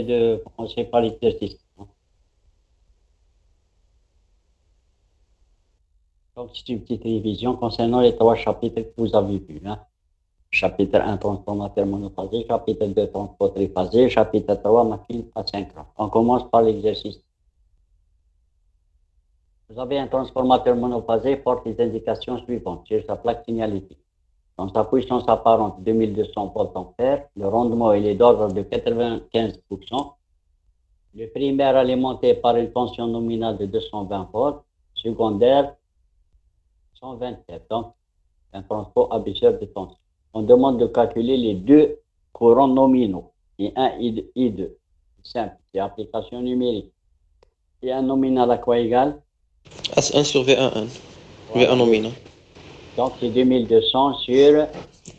de commencer par l'exercice. Donc, c'est une petite révision concernant les trois chapitres que vous avez vus. Chapitre 1, transformateur monophasé, chapitre 2, transport triphasé, chapitre 3, machine asynchrone. On commence par l'exercice. Vous avez un transformateur monophasé porte les indications suivantes sur sa plaque signalétique. Dans sa puissance apparente 2200 voltampères, le rendement il est d'ordre de 95%. Le primaire alimenté par une tension nominale de 220 volts, secondaire 127, donc un transport abaisseur de tension. On demande de calculer les deux courants nominaux, I1 et I2. C'est simple, c'est application numérique. Et un nominal à quoi égal? S1 sur V11. Voilà. V1 nominal. Donc c'est 2200 sur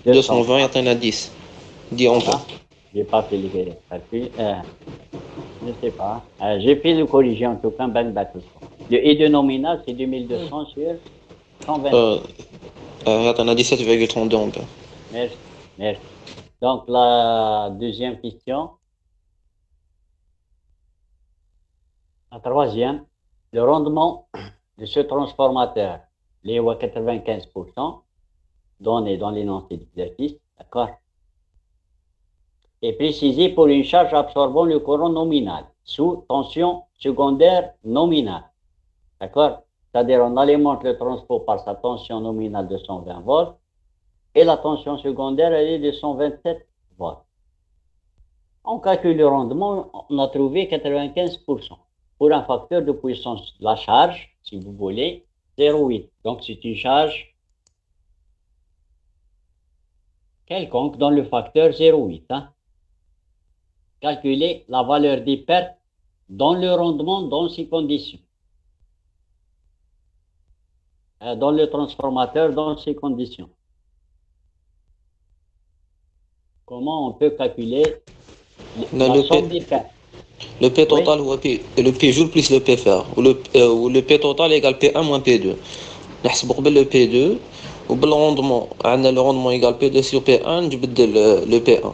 220 et atteint à 10. 10 voilà. ampères. J'ai pas fait les calculs. Je ne sais pas. J'ai fait le corriger en tout cas. Le I2 nominal, c'est 2200 sur 120. Atteint à 17,32 ampères. Merci. Merci. Donc la deuxième question. La troisième. Le rendement de ce transformateur, il est à 95%, donné dans l'énoncé d'exercice, d'accord? Et précisé pour une charge absorbant le courant nominal sous tension secondaire nominale. D'accord? C'est-à-dire on alimente le transport par sa tension nominale de 120 volts et la tension secondaire elle est de 127 volts. On calcule le rendement, on a trouvé 95% pour un facteur de puissance de la charge, si vous voulez, 0,8. Donc c'est une charge quelconque dans le facteur 0,8. Calculer la valeur des pertes dans le rendement dans ces conditions. Dans le transformateur dans ces conditions. Comment on peut calculer la somme des pertes? Le P total هو le P joule plus le P fer ou le P total égale P1 moins P2. نحسب قبل le P2 وبالرondement عندنا le rendement égale P2 sur P1 نجبدل le P1.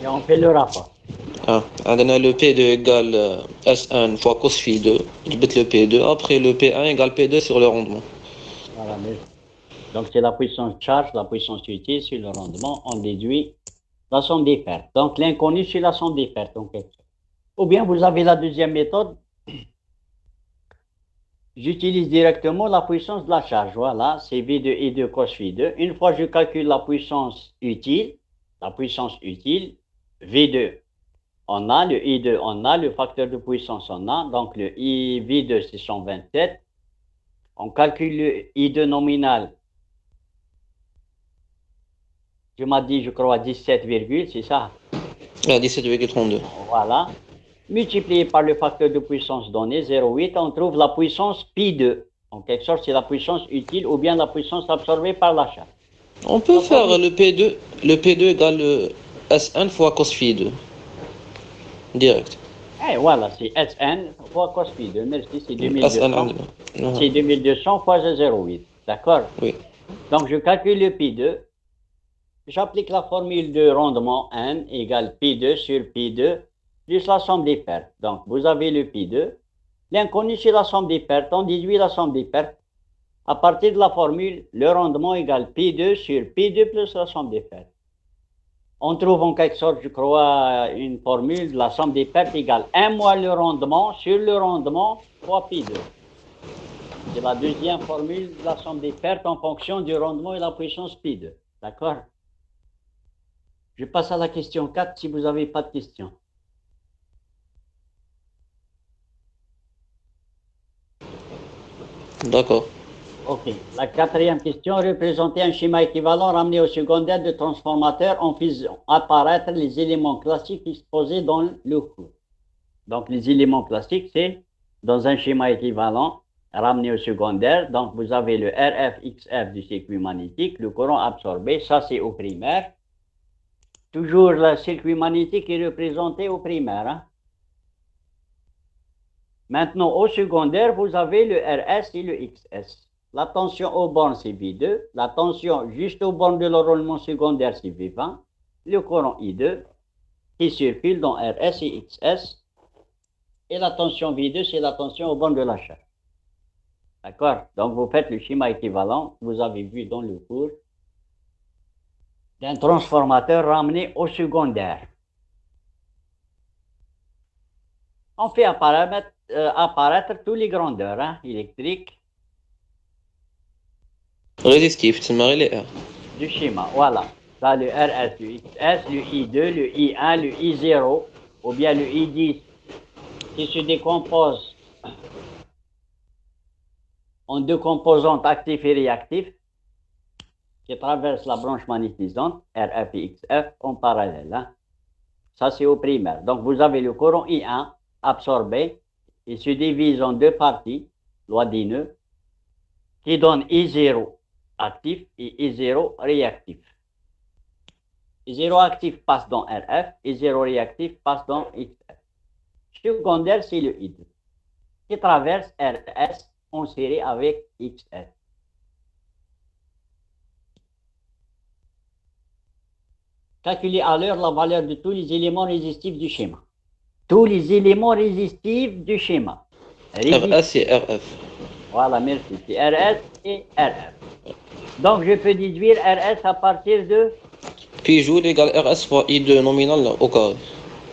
Et on fait le rapport. عندنا le P2 égale S1 fois cos phi 2 نجبد le P2 après le P1 égale P2 sur le rendement. Voilà, donc c'est la puissance charge, la puissance utile sur le rendement, on déduit la somme des pertes. Donc l'inconnu c'est la somme des pertes. Ou bien vous avez la deuxième méthode, j'utilise directement la puissance de la charge. Voilà, c'est V2 I2 cos phi 2. Une fois je calcule la puissance utile, V2 on a, le I2 on a, le facteur de puissance on a, donc le V2 c'est 127. On calcule le I2 nominal. Je m'ai dit, je crois, 17, c'est ça? 17,32. Voilà. Multiplié par le facteur de puissance donné, 0,8, on trouve la puissance pi2. En quelque sorte, c'est la puissance utile ou bien la puissance absorbée par la charge. On peut faire le P2 égale S1 fois cos phi 2. Direct. Et voilà, c'est Sn fois cos phi 2. Merci, c'est 2200. C'est 2200 fois 0,8. D'accord? Oui. Donc, je calcule le pi2. J'applique la formule de rendement N égale pi2 sur pi2 plus la somme des pertes. Donc, vous avez le pi2. L'inconnu, c'est la somme des pertes. On déduit la somme des pertes. À partir de la formule, le rendement égale pi2 sur pi2 plus la somme des pertes. On trouve en quelque sorte, je crois, une formule, la somme des pertes égale 1 moins le rendement sur le rendement fois pi2. C'est la deuxième formule de la somme des pertes en fonction du rendement et la puissance pi2. D'accord? Je passe à la question 4 si vous n'avez pas de questions. D'accord. Ok. La quatrième question, représenter un schéma équivalent ramené au secondaire de transformateur en faisant apparaître les éléments classiques exposés dans le cours. Donc, les éléments classiques, c'est dans un schéma équivalent ramené au secondaire. Donc, vous avez le RF-XF du circuit magnétique, le courant absorbé, ça c'est au primaire. Toujours le circuit magnétique est représenté au primaire. Maintenant, au secondaire, vous avez le RS et le XS. La tension aux bornes, c'est V2. La tension juste aux bornes de l'enrôlement secondaire, c'est V20. Le courant I2, qui circulent dans RS et XS. Et la tension V2, c'est la tension au bornes de la charge. D'accord? Donc, vous faites le schéma équivalent, vous avez vu dans le cours, d'un transformateur ramené au secondaire. On fait apparaître tous les grandeurs électriques Résistif, tu m'as les R. du schéma. Voilà. Là, le RS, le XS, le I2, le I1, le I0, ou bien le I10, qui se décompose en deux composantes actifs et réactifs, qui traversent la branche magnétisante, RF et XF, en parallèle. Ça, c'est au primaire. Donc, vous avez le courant I1 absorbé. Il se divise en deux parties, loi des nœuds, qui donne I0 actif et I0 réactif. I0 actif passe dans RF, I0 réactif passe dans XF. Secondaire, c'est le I2, qui traverse RS en série avec XF. Calculez à l'heure la valeur de tous les éléments résistifs du schéma. Tous les éléments résistifs du schéma. RS et RF. Voilà, merci. C'est RS et RF. Donc, je peux déduire RS à partir de... Pi joule égale RS fois I2 nominal au carré.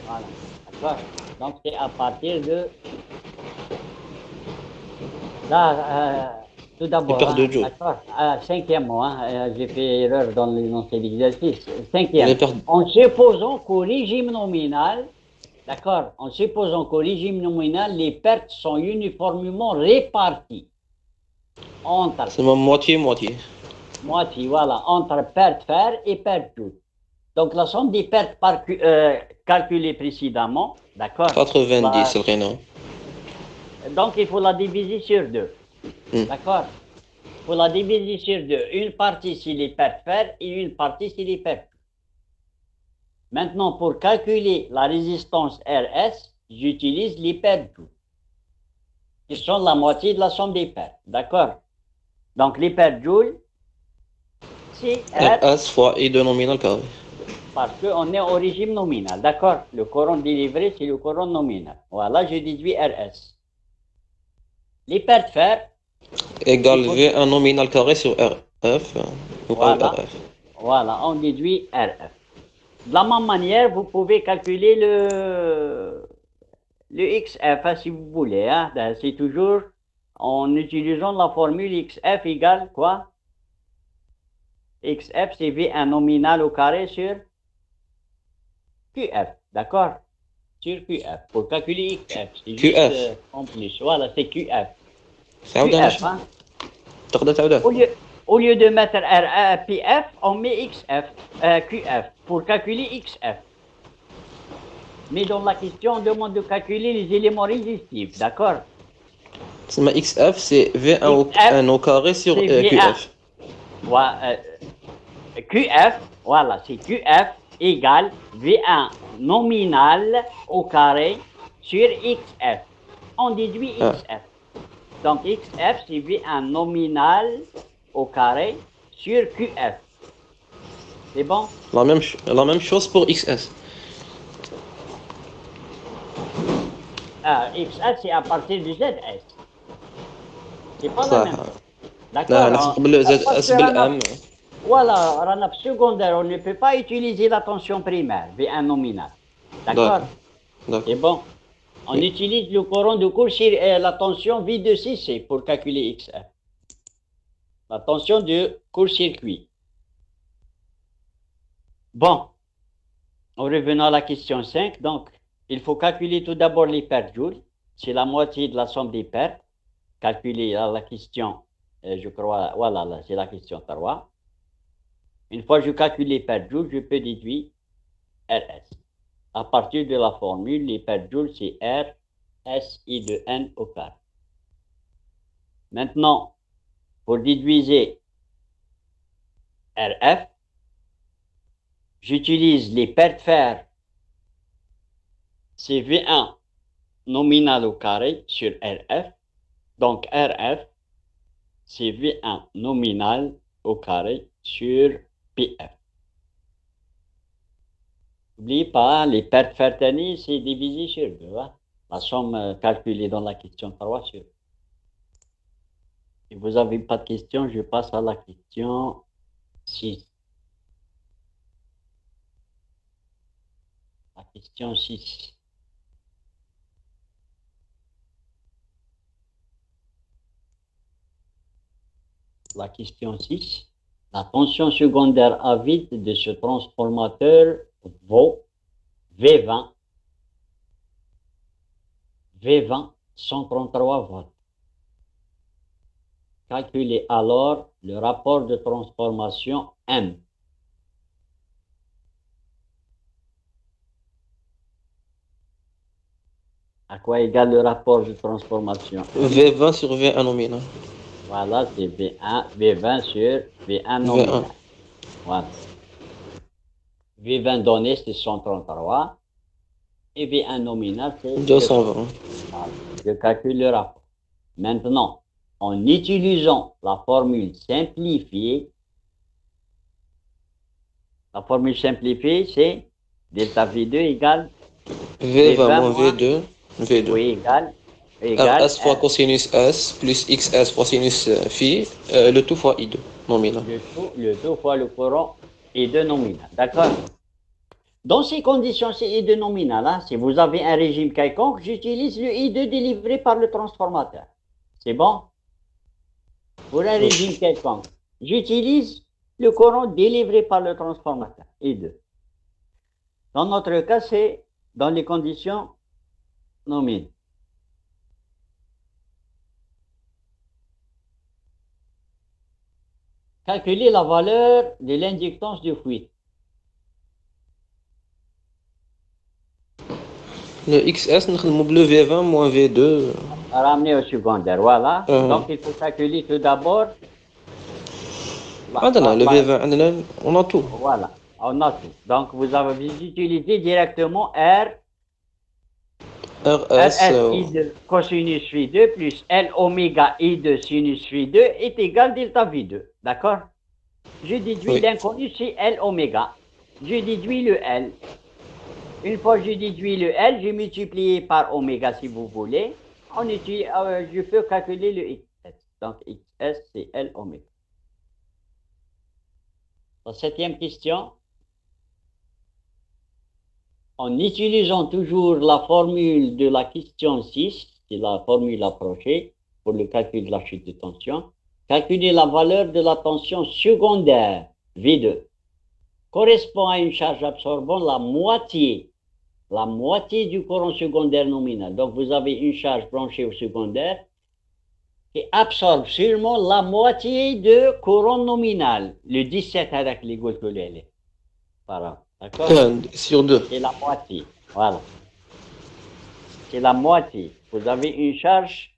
Voilà, d'accord. Donc, c'est à partir de... Là, tout d'abord, paire de joules. d'accord. Cinquième mot, j'ai fait erreur dans l'énoncé d'exercice. Cinquième. En supposant qu'au régime nominal, d'accord, en supposant qu'au régime nominal, les pertes sont uniformément réparties entre... C'est ma moitié-moitié. Moitié, voilà, entre perte fer et perte joule. Donc, la somme des pertes calculées précédemment, d'accord. 90, c'est le rénom. Donc, il faut la diviser sur deux. D'accord? Il faut la diviser sur deux. Une partie, c'est les pertes fer et une partie, c'est les pertes. Maintenant, pour calculer la résistance RS, j'utilise les pertes joules, qui sont la moitié de la somme des pertes. D'accord? Donc, les pertes joules, c'est RS fois I2 nominal carré. Parce qu'on est au régime nominal, d'accord? Le courant délivré, c'est le courant nominal. Voilà, je déduis RS. Les pertes fer... Égale V1 nominal carré sur RF. Voilà, RF. Voilà, on déduit RF. De la même manière, vous pouvez calculer le XF, si vous voulez. C'est toujours en utilisant la formule XF égale quoi? XF, c'est V1 nominal au carré sur QF, d'accord? Sur QF, pour calculer XF, c'est juste en plus. Voilà, c'est QF. QF, Au lieu de mettre PF, on met XF, QF, pour calculer XF. Mais dans la question, on demande de calculer les éléments résistifs, d'accord? Ma XF, c'est V1 au carré sur QF. QF, voilà, c'est QF égale V1 nominal au carré sur XF. On déduit XF. Donc XF, c'est V1 nominal au carré sur QF. C'est bon? La même chose pour XS. XS, c'est à partir du ZS. C'est pas la même chose. D'accord? Voilà, RANAP secondaire, on ne peut pas utiliser la tension primaire, V1 nominal. D'accord? C'est bon? On utilise le courant de court la tension V2CC pour calculer XF. La tension de court-circuit. Bon, en revenant à la question 5, donc, il faut calculer tout d'abord les pertes joules. C'est la moitié de la somme des pertes. Calculer la question, je crois, voilà, là, c'est la question 3. Une fois que je calcule les pertes joules, je peux déduire RS. À partir de la formule, les pertes joules, c'est R, S, I de N au carré. Maintenant, pour déduire RF, j'utilise les pertes fer, c'est V1 nominal au carré sur RF. Donc RF, c'est V1 nominal au carré sur PF. N'oubliez pas, les pertes fertanies, c'est divisé sur 2. Hein. La somme calculée dans la question 3 sur 2. Si vous n'avez pas de questions, je passe à la question 6. La question 6. La question 6. La tension secondaire à vide de ce transformateur vaut V20, 133 volts. Calculez alors le rapport de transformation M. À quoi égale le rapport de transformation M? V20 sur V1 nominal. Voilà, c'est V20 sur V1 nominal. Voilà. V20 donné, c'est 133. Et V1 nominal, c'est 220. Voilà. Je calcule le rapport. Maintenant, en utilisant la formule simplifiée, c'est delta V2 égale V20 moins V2. V2. Oui, égale RS fois cosinus S plus XS fois sinus phi, le tout fois I2 nominal. Le tout fois le courant I2 nominal. D'accord? Dans ces conditions, c'est I2 nominal. Hein, si vous avez un régime quelconque, j'utilise le I2 délivré par le transformateur. C'est bon? Pour un régime quelconque, j'utilise le courant délivré par le transformateur, I2. Dans notre cas, c'est dans les conditions nominales. Calculer la valeur de l'inductance de fuite. Le XS, nous le V20 moins V2. Ramener au secondaire, voilà. Donc, il faut calculer tout d'abord. Le V20, on a tout. Voilà, on a tout. Donc, vous avez utilisé directement RS I de cosinus phi2 plus L oméga I de sinus phi2 est égal delta V2. D'accord? Je déduis l'inconnu, c'est L oméga. Je déduis le L. Une fois que je déduis le L, je multiplie par oméga si vous voulez. Je peux calculer le XS. Donc, XS, c'est L oméga. La 7e question. En utilisant toujours la formule de la question 6, c'est la formule approchée pour le calcul de la chute de tension, calculer la valeur de la tension secondaire, V2, correspond à une charge absorbant la moitié du courant secondaire nominal. Donc, vous avez une charge branchée au secondaire qui absorbe seulement la moitié de courant nominal, le 17 avec les gouttes que D'accord? Sur 2. C'est la moitié. Voilà. C'est la moitié. Vous avez une charge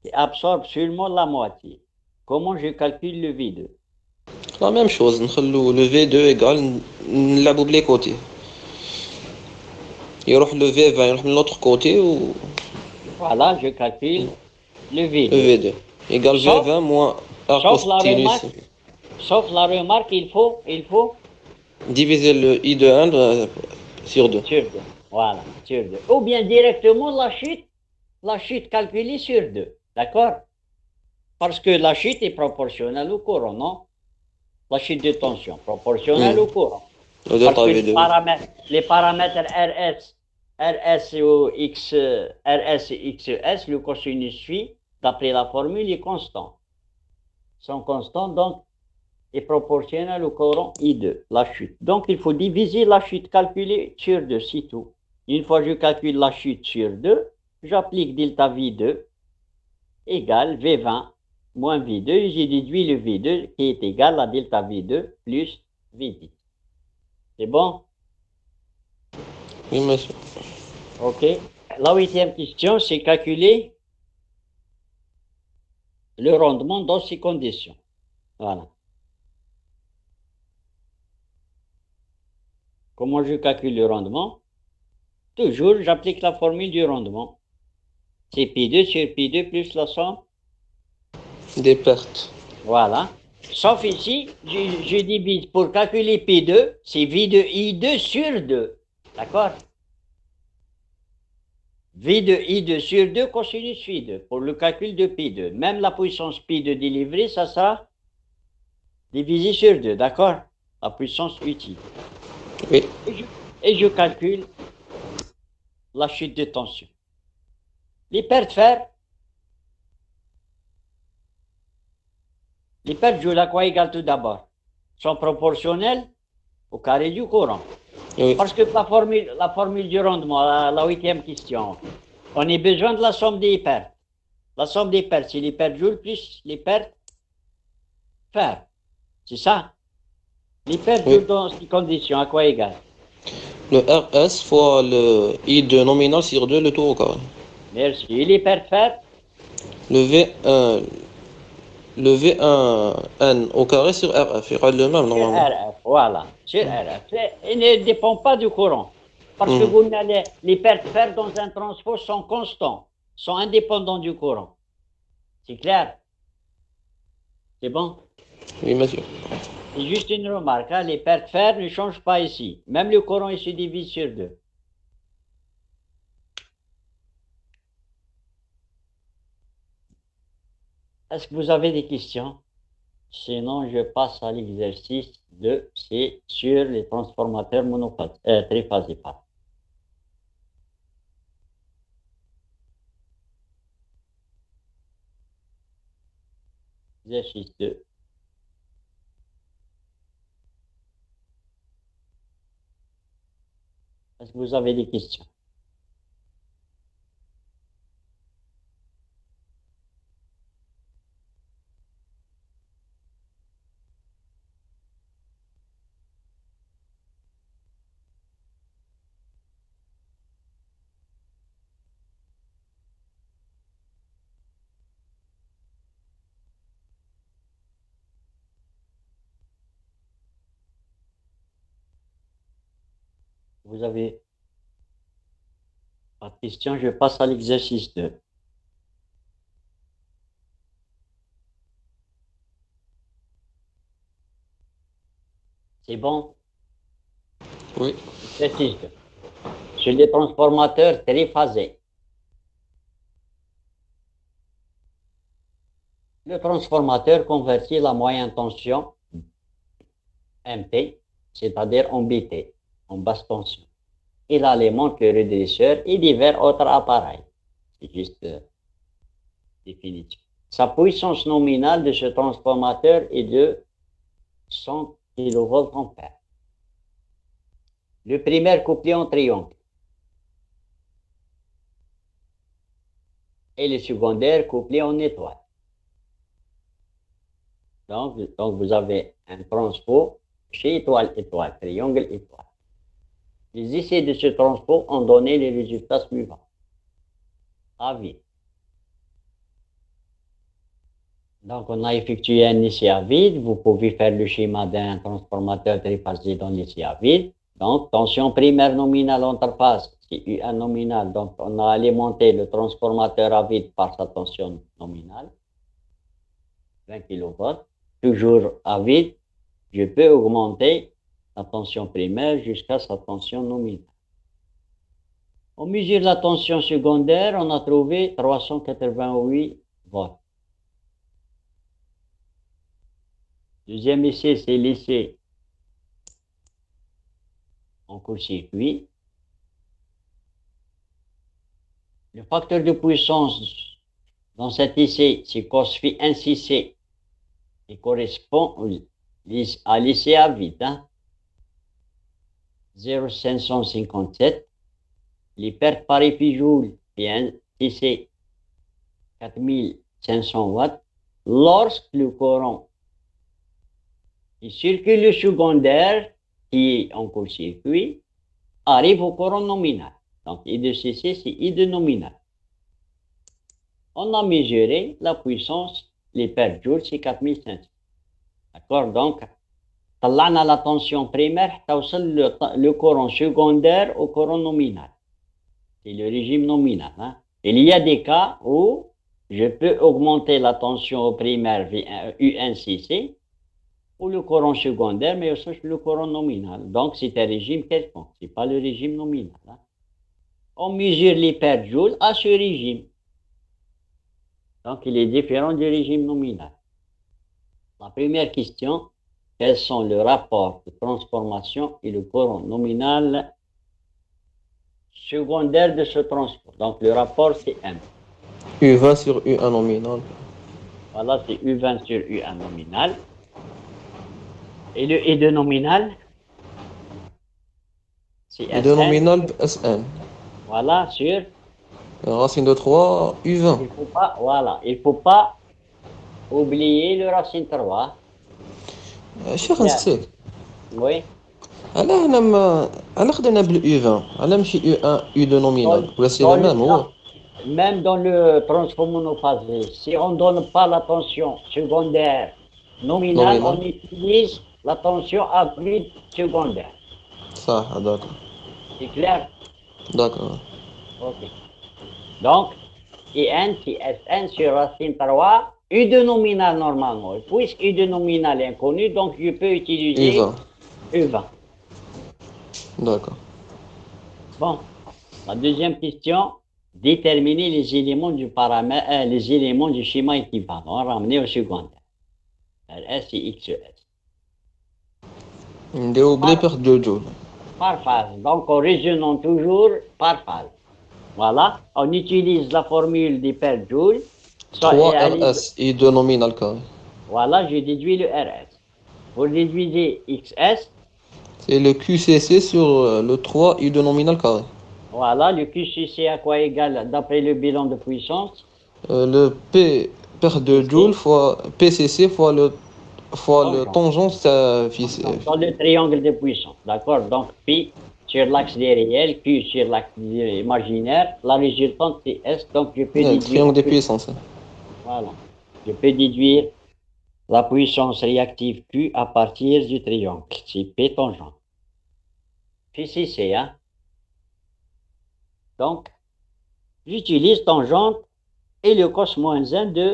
qui absorbe seulement la moitié. Comment je calcule le V2? La même chose. Le V2 égale la boucle les côtés. Il y aura le V20 de l'autre côté. Voilà, je calcule le V2. Le V2 égale V20 moins R cosinus. Sauf la remarque, il faut diviser le I de 1 sur 2. Sur 2. Voilà, sur 2. Ou bien directement la chute calculée sur 2. D'accord? Parce que la chute est proportionnelle au courant, non? La chute de tension, proportionnelle au courant. Parce que les paramètres RS et XS, le cosinus phi, d'après la formule, est constant. Sont constants, donc, est proportionnel au courant I2, la chute. Donc, il faut diviser la chute calculée sur 2, c'est tout. Une fois que je calcule la chute sur 2, j'applique delta V2 égale V20 moins V2, et j'ai déduit le V2 qui est égal à delta V2 plus V10. C'est bon? Oui, monsieur. OK. La 8e question, c'est calculer le rendement dans ces conditions. Voilà. Comment je calcule le rendement? Toujours, j'applique la formule du rendement. C'est P2 sur P2 plus la somme des pertes. Voilà. Sauf ici, je divise pour calculer P2, c'est V2I2 sur 2. D'accord? V de I2 sur 2 cosinus phi2 pour le calcul de pi2. Même la puissance pi de délivrée, ça sera divisé sur 2, d'accord? La puissance utile. Oui. Et je calcule la chute de tension. Les pertes fer, les pertes joules à quoi égales tout d'abord? Sont proportionnelles au carré du courant. Oui. Parce que la formule du rendement, la 8e question, on a besoin de la somme des pertes. La somme des pertes, c'est les pertes joules plus les pertes fer. C'est ça? Les pertes joules dans ces conditions, à quoi égales? Le RS fois le I2 nominal sur 2, le tout au carré. Merci. Et les pertes fer? Le V1, le V1N au carré sur RF, il y aura le même Sur normalement. RF, voilà. Sur RF. Il ne dépend pas du courant. Parce que vous les pertes fer dans un transport sont constants, sont indépendants du courant. C'est clair? C'est bon? Oui, monsieur. C'est juste une remarque. Hein? Les pertes fer ne changent pas ici. Même le courant, il se divise sur 2. Est-ce que vous avez des questions? Sinon, je passe à l'exercice 2. C'est sur les transformateurs triphasiques. Exercice 2. Est-ce que vous avez des questions? Vous avez pas de questions? Je passe à l'exercice 2. C'est bon? Oui. Exercice 2. Sur les transformateurs triphasés. Le transformateur convertit la moyenne tension MP, c'est-à-dire en BT, en basse tension. Il alimente le redresseur et divers autres appareils. C'est juste définitif. Sa puissance nominale de ce transformateur est de 100 kVA. Le primaire couplé en triangle et le secondaire couplé en étoile. Donc vous avez un transport chez étoile, étoile, triangle, étoile. Les essais de ce transport ont donné les résultats suivants. Avis. Donc, on a effectué un essai à vide. Vous pouvez faire le schéma d'un transformateur triphasé dans l'essai à vide. Donc, tension primaire nominale interface, c'est U1 nominal. Donc, on a alimenté le transformateur à vide par sa tension nominale, 20 kV. Toujours à vide, je peux augmenter la tension primaire jusqu'à sa tension nominale. On mesure la tension secondaire, on a trouvé 388 volts. Deuxième essai, c'est l'essai en court-circuit. Le facteur de puissance dans cet essai, c'est cos phi 1 6C. Il correspond à l'essai à vide. 0,557. Les pertes par épijoule, phi 1 6C, 4500 watts. Lorsque le courant qui circule le secondaire, qui est en court-circuit, arrive au courant nominal. Donc, I de CC, c'est I de nominal. On a mesuré la puissance, les pertes joules, c'est 4500. D'accord? Donc, طلعنا la tension primaire توصل le courant secondaire au courant nominal. C'est le régime nominal. Hein? Il y a des cas où je peux augmenter la tension au primaire U1CC ou le courant secondaire, mais aussi le courant nominal. Donc, c'est un régime quelconque, ce n'est pas le régime nominal. Hein. On mesure l'hyperjoule à ce régime. Donc, il est différent du régime nominal. La première question, quels sont le rapport de transformation et le courant nominal secondaire de ce transport? Donc, le rapport, c'est M. U20 sur U1 nominal. Voilà, c'est U20 sur U1 nominal. Et le E2 nominal, c'est U2 Sn. nominal, Sn. Voilà, sur. Racine de 3, U20. Il faut pas oublier le racine 3. شيخ Clair. نسيت. Oui. علاه انا ما علاه خدينا باليو 20 علاه ماشي يو 1 يو 2 Dans, نومينال ولا سي dans لو le, ميم هو même dans le transfert monophasé, si on ne donne pas la tension secondaire nominale, نومينال on utilise la tension aiguë secondaire. صح داكور C'est clair? داكور OK. Donc, IN, c'est Sn sur racine 3, U2 nominal normalement. Puisque U2 nominal est inconnu, donc je peux يو utiliser 20 U20. داكور Bon, la deuxième question, déterminer les éléments du paramètre, les éléments du schéma équivalent, ramener au secondaire. RS et XES. نديرو بلي Par, بيرت دو جول par phase. Donc, en résumant toujours par phase. Voilà, on utilise la formule d'hyperjoule. 3 ار اس اي 2 نومينال كاري Voilà, je déduis le RS. Vous déduisez XS. سي لو كيو سي سي sur le 3 اي 2 نومينال كاري Voilà, le QCC à quoi égal d'après le bilan de puissance? le P perte de joule Ici, fois PCC fois le tangente. tangente Dans le triangle de puissance. D'accord? Donc, pi sur l'axe des réels, Q sur l'axe imaginaire. La résultante, c'est S. Donc, je peux déduire. triangle des puissances Voilà. Je peux déduire la puissance réactive Q à partir du triangle. C'est P tangente. Puis, c'est C, hein? Donc, j'utilise tangente et le cos moins 1 de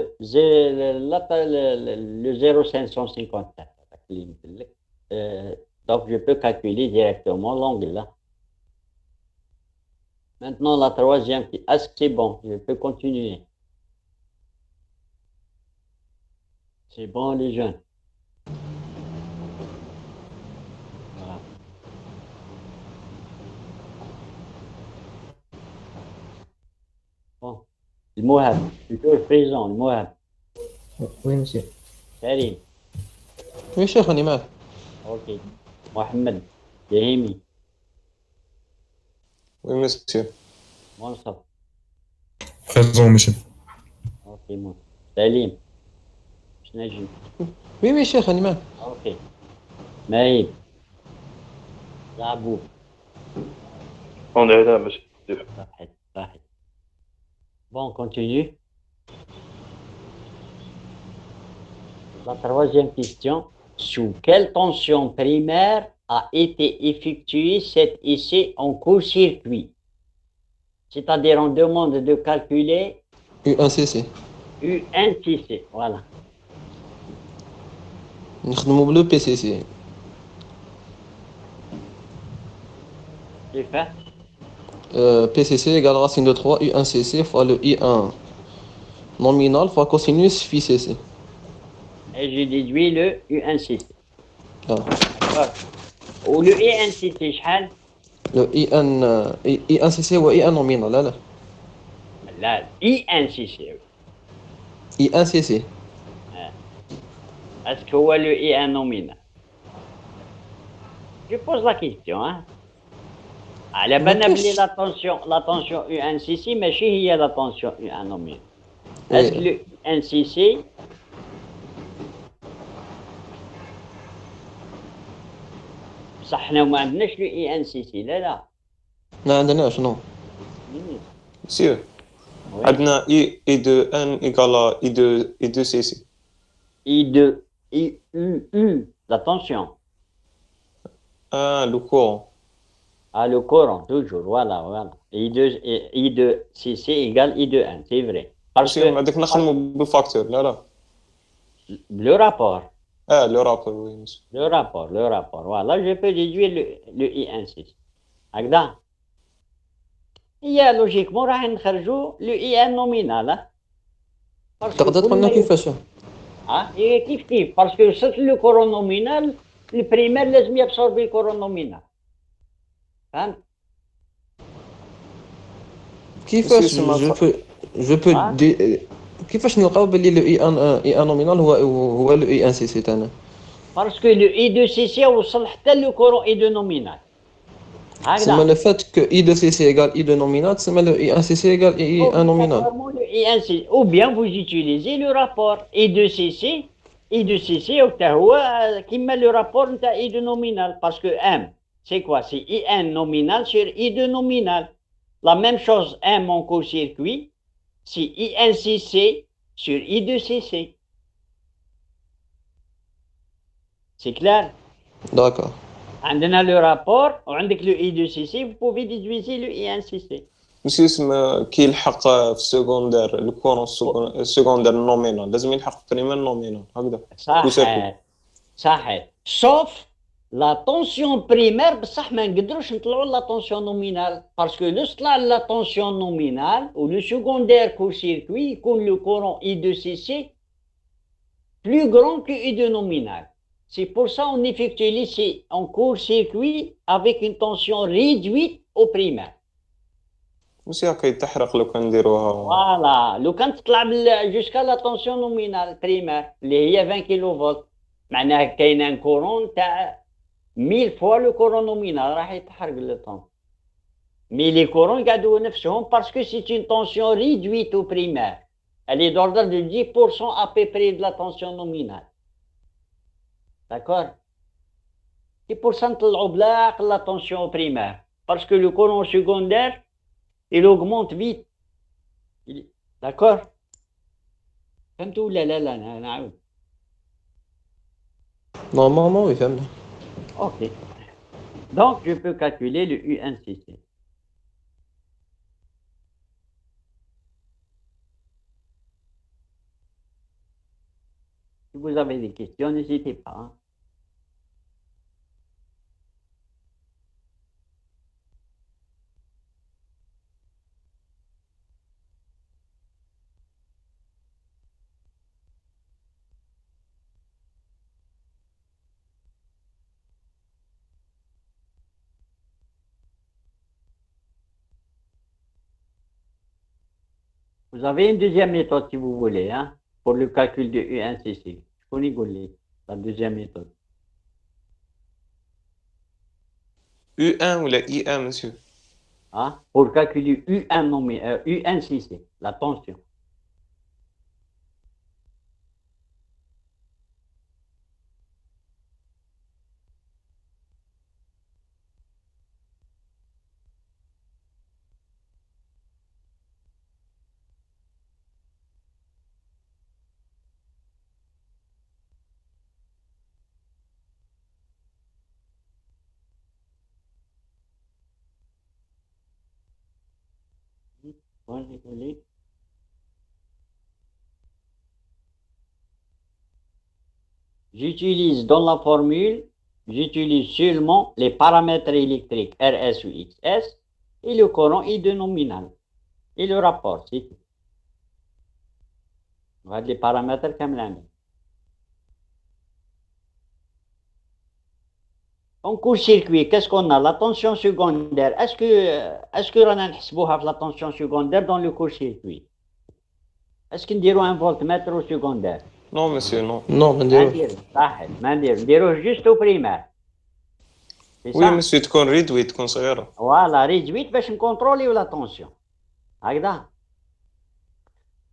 le 0,554. Donc, je peux calculer directement l'angle là. Maintenant, la troisième, est-ce que c'est bon? Je peux continuer. C'est bon, les jeunes. Voilà. Bon. Le Mohab, toujours présent, le Mohab. Oui, monsieur. Karim, وي شيخ راني معاك ok. Mohamed, Yahimi, Oui, monsieur. Monsaf, Présent, monsieur. ok, mon. Salim, Shnajim, وي وي شيخ راني معاك ok. Maïb, Zabou, On est là, monsieur. Rahed, Rahed. Bon, on continue. La troisième question. Sous quelle tension primaire a été effectué cet essai en court-circuit? C'est-à-dire, on demande de calculer U1CC U1CC. Voilà. نخدمو بلو بي سي سي C'est fait. PCC égale racine de 3 U1CC fois le I1 nominal fois cosinus phi CC. Et je déduis le U1CC. Ah. D'accord. Ou le I1CC, شحال? Le I1CC هو I1 nominal لا لا I1CC. I1CC Est-ce que هو le I1 nominal? Je pose la question, hein. على بالنا بلي la tension U1CC ماشي هي la tension U1 nominal. Est-ce que le U1CC بصح حنا ما عندناش لو I1CC لا ما عندناش نو Monsieur, Oui. عندنا I de N égale à I de CC. I2 I la tension. Ah, le courant. Ah, le courant, toujours, voilà. I2 CC égale I2N, c'est vrai. Parce Monsieur, que هذاك نخدمو بالفاكتور لا le rapport, Ah, le rapport, oui, monsieur. Le rapport. Voilà, je peux déduire le I1-6. هكذا. هي لوجيكمون راح نخرجوا لو اي ان نومينال باسكو تقدر كل تقولنا ما كيفاش؟ هي كيف باسكو وصلت لو كورون نومينال البريمير لازم يابسوربي الكورون نومينال فهمت؟ كيفاش سما جو بو كيفاش نلقاو بلي لو اي ان نومينال هو لو اي ان سي سي تاعنا؟ باسكو لو اي دو سي سي وصل حتى لو كورون اي دو نومينال تسمى هكذا. لو فات كو اي دو سي سي ايغال اي دو نومينال تسمى لو اي ان سي سي ايغال اي ان نومينال. Obligatoirement le I1C ou bien vous utilisez le rapport I2CC I2CC qui met le rapport de I2 nominal parce que M c'est quoi? C'est IN nominal sur I2 nominal. La même chose M en court-circuit c'est INCC sur I2CC. C'est clair? D'accord. عندنا le rapport وعندك le I2CC vous pouvez déduire le INCC. مسيو سما كي يلحق في السكوندير الكورون السكوندير نومينال لازم يلحق في بريمير نومينال هكذا. صحيح sauf la tension primaire بصح ما نقدروش نطلعوا لا tension nominale باسكو لو طلع لا tension nominale و لو secondaire court circuit يكون le courant I2CC plus grand que I2 nominal. C'est pour ça on effectue l'essai en court circuit avec une tension réduite au primaire. مسيو هكا يتحرق لو كان نديروها. فوالا لو كان تطلع جوسكا لا تونسيون نومينال بريمير اللي هي 20 كيلو فولت معناها كاين ان كورون تاع 1000 فوا لو كورون نومينال راح يتحرق لو طون مي لي كورون يقعدوا نفسهم باسكو سي اون تونسيون ريدويت او بريمير elle est d'ordre de 10% à peu près de la tension nominale. D'accord? C'est pour ça نطلعوا بلا la tension primaire parce que le courant secondaire il augmente vite. D'accord? فهمتوا ولا لا نعاود. Normalement oui فهمنا. Ok. Donc je peux calculer le U1CC. Si vous avez des questions, n'hésitez pas. Hein. Vous avez une deuxième méthode si vous voulez, hein, pour le calcul de U1CC. Je connais la deuxième méthode. U1 ولا I1 مسيو؟ Hein, pour calculer U1 U1CC, la tension. J'utilise dans la formule, j'utilise seulement les paramètres électriques RS ou XS et le courant I2 nominal. Et le rapport, c'est tout. Voilà les paramètres comme l'un. En court-circuit, qu'est-ce qu'on a? La tension secondaire. Est-ce que on a la tension secondaire dans le court-circuit? Est-ce qu'on dirait un voltmètre au secondaire? Non monsieur non. Non ما نديروش. ما نديروش juste au primaire. C'est وي ça? مسيو تكون ريدوي تكون صغيرة. Voilà, réduite باش نكونتروليو la tension. هكذا.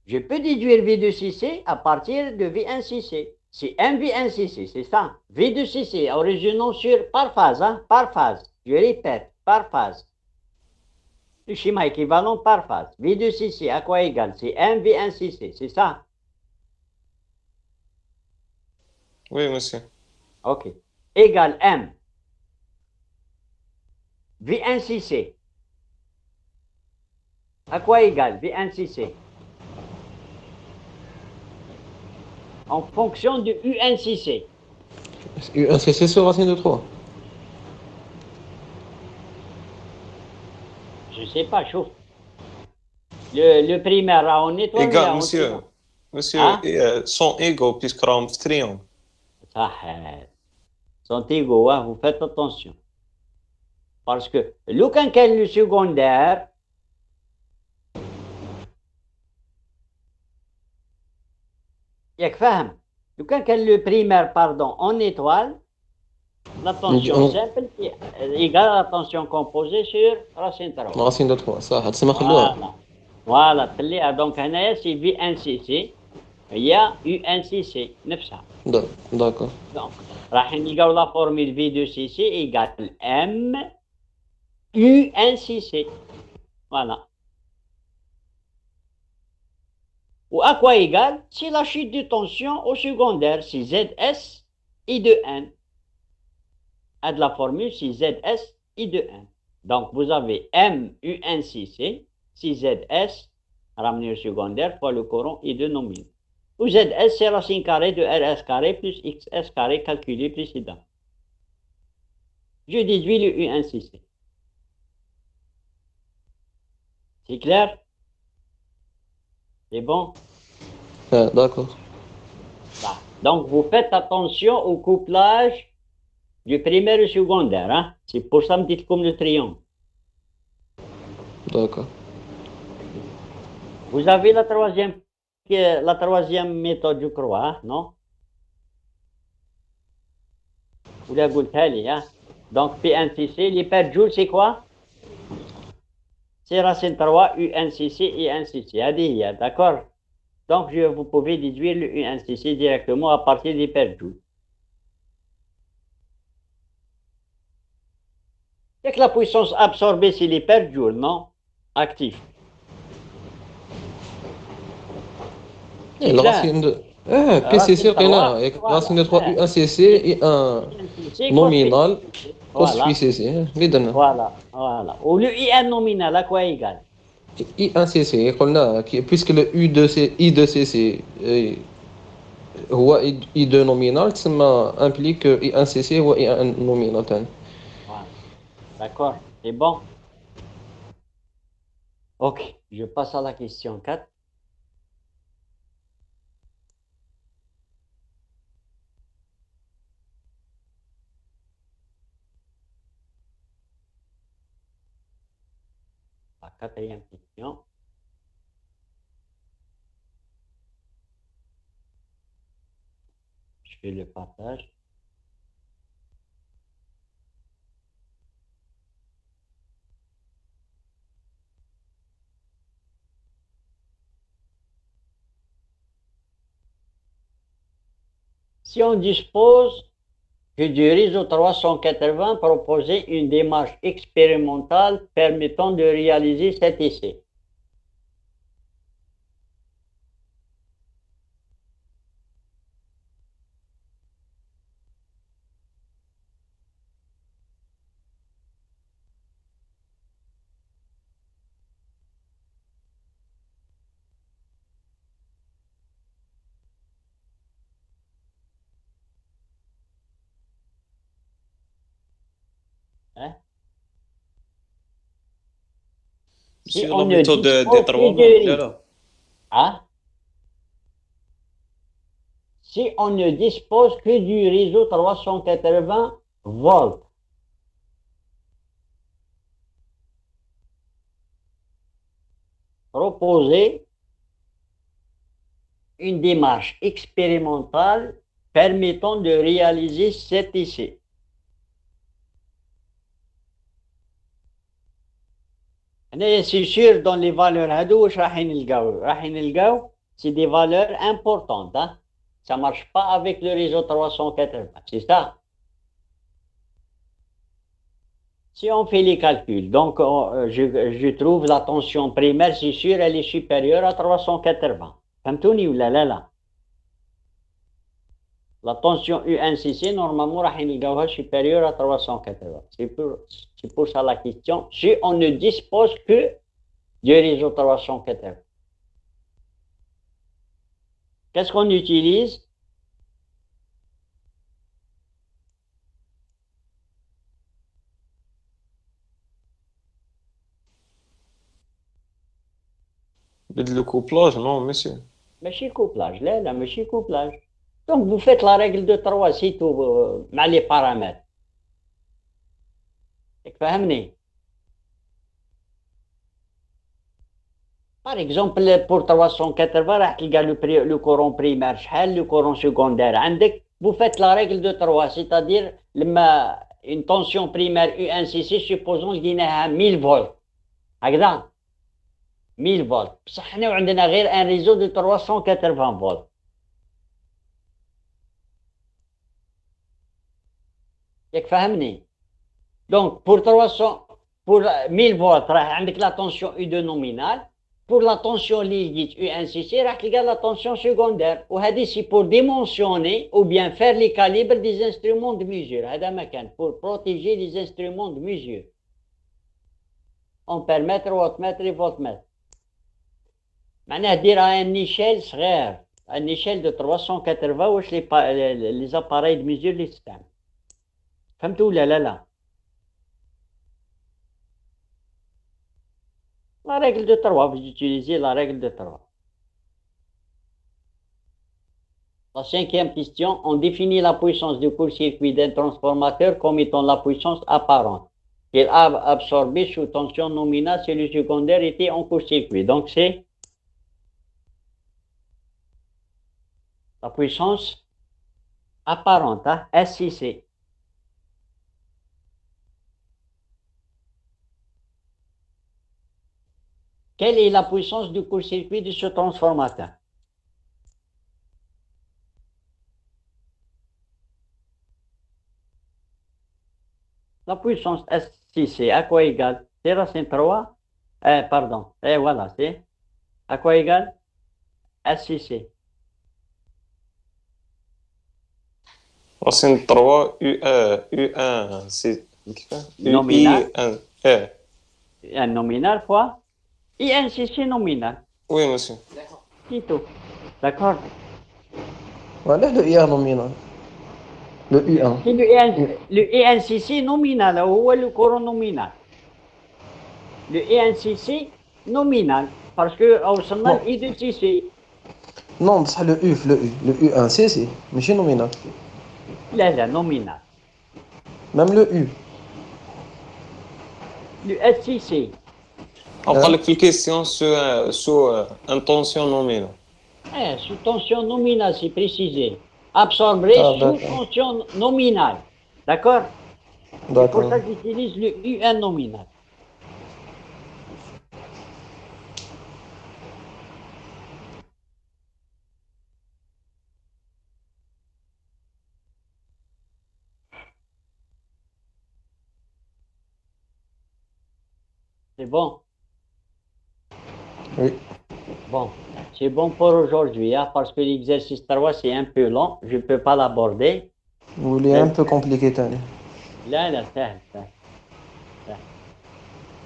Je peux déduire V2CC à partir de V1CC. C'est MV1CC, c'est ça. V2CC en résonance sur par phase, hein, par phase. Je répète, par phase. Le schéma équivalent par phase. V2CC à quoi égal? C'est MV1CC, c'est ça. Oui monsieur. Ok. Égal M. V1CC. À quoi égal V1CC? En fonction de UNCC. U1CC sur racine de 3. Je sais pas, chauffe. Le primaire, là, en étoile, ايغال là, en مسيو triangle. مسيو Hein? سون ايغو بيسك راهم في تريون. Ça, sont égaux, hein, vous faites attention. Parce que le secondaire, ياك فاهم لو كان le primaire pardon en étoile la tension simple égale à la tension composée sur racine 3 راسين دو 3 صح هاد تسمى خلوها. voilà voilà تخليها دونك هنايا سي في ان سي سي هي يو ان سي سي نفسها داكور. دونك راح نلقاو لا فورمول في دو سي سي ايغال ام يو ان سي سي voilà. Ou à quoi égale? C'est la chute de tension au secondaire, c'est ZS I de N. À de la formule, c'est ZS I de N. Donc, vous avez M UNCC, c'est ZS, ramené au secondaire, fois le courant I de nominal. Ou ZS, c'est racine carrée de RS carré plus XS carré calculé précédent. Je déduis le UNCC. C'est clair? C'est bon? D'accord. Donc, vous faites attention au couplage du primaire et secondaire. Hein? C'est pour ça que je dis comme le triangle. D'accord. Vous avez la troisième méthode, je crois, hein? Non? Vous l'avez goûté, hein? Donc, P1CC, l'hyperjoule, c'est quoi? C'est racine 3, UNCC et NCC. D'accord? Donc, vous pouvez déduire le UNCC directement à partir de l'hyperjoule. C'est que la puissance absorbée, c'est l'hyperjoule, non? Actif. La racine de... PCC, racine de 3 UNCC et un nominal cos PCC. Voilà, voilà. Ou le IN nominal, à quoi égal? I1CC, puisque le I2CC هو I2 nominal, ça implique que I1CC هو I1 nominal. Voilà. D'accord, c'est bon. Ok, je passe à la question 4. La quatrième question. Je fais le partage. Si on dispose que du réseau 380 proposait une démarche expérimentale permettant de réaliser cet essai. Hein? Si Sur on la ne méthode des dispose trois que là, de là. Hein? Si on ne dispose que du réseau 380 volts, proposer une démarche expérimentale permettant de réaliser cet essai. C'est sûr, dans les valeurs c'est des valeurs importantes. Hein? Ça ne marche pas avec le réseau 380, c'est ça. Si on fait les calculs, donc je trouve la tension primaire, c'est sûr, elle est supérieure à 380. فهمتوني ولا لا؟ La tension UNCC, normalement, est supérieure à 380. C'est pour ça la question. Si on ne dispose que du réseau 380. Qu'est-ce qu'on utilise? بدل كوبلاج نو ماشي. ماشي كوبلاج، لا ماشي كوبلاج. دونك vous faites la règle de 3 سي تو مع لي بارامتر. ياك فاهمني؟ Par exemple pour 380 راح تلقى لو كورون بريمير شحال، لو كورون سكوندير عندك. vous faites la règle de 3 c'est-à-dire لما une tension primaire U1CC supposons لقيناها 1000 فولت هكذا 1000 فولت، بصح حنا وعندنا غير ان ريزو دو 380 فولت. ياك فاهمني؟ دونك بور 300 بور 1000 فولت راه عندك لا تونسيون U2 نومينال. بور لا تونسيون اللي لقيت U1CC راح تلقى لا تونسيون سكوندير، وهذه سي بور ديمونسيوني او بيان فير لي كاليبر دي انسترومون دو ميزور. هذا ما كان بور بروتيجي لي انسترومون دو ميزور امبيرمتر واتمتر فولتمتر. معناه ديرها ان نيشيل صغير، ان نيشيل دو 380 واش لي زاباراي دو ميزور اللي تستعمل. فهمتوا ولا لا؟ La règle de 3, vous utilisez la règle de 3. La cinquième question, on définit la puissance du court-circuit d'un transformateur comme étant la puissance apparente qu'il a absorbée sous tension nominale si le secondaire était en court-circuit. Donc c'est la puissance apparente, hein, SIC. Quelle est la puissance du court-circuit de ce transformateur? La puissance SIC à quoi égale? C'est racine 3. Pardon. Voilà, c'est à quoi égale? SIC. راسين 3 U1 سي كيفاه Nominal. U1 Un nominal fois INCC nominal. وي مسيو. C'est tout. D'accord? وعلاه لو اي نومينال لو اي ان C'est le INCC nominal, هو le courant nominal. Le INCC nominal, parce que وصلنا ل I2CC. نون بصح لو او في لو او ان سي ماشي نومينال. لا nominal. ميم لو او Le SCC. قال لك في الكيستيون سو انتونسيون نومينال. Sous tension nominale, c'est précisé. Absorbé sous tension nominale. D'accord? C'est pour ça que j'utilise le UN nominal. C'est bon? Oui. Bon, c'est bon pour aujourd'hui, hein, parce que l'exercice 3, c'est un peu long. Je ne peux pas l'aborder. ولي ان بو كومبليكي تاني لا سهل.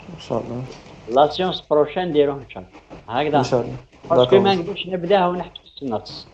ان شاء الله. La séance prochaine, ديروه إن شاء الله. هكذا. ان شاء الله. Parce que ما نقدرش نبداها ونحكي في النص.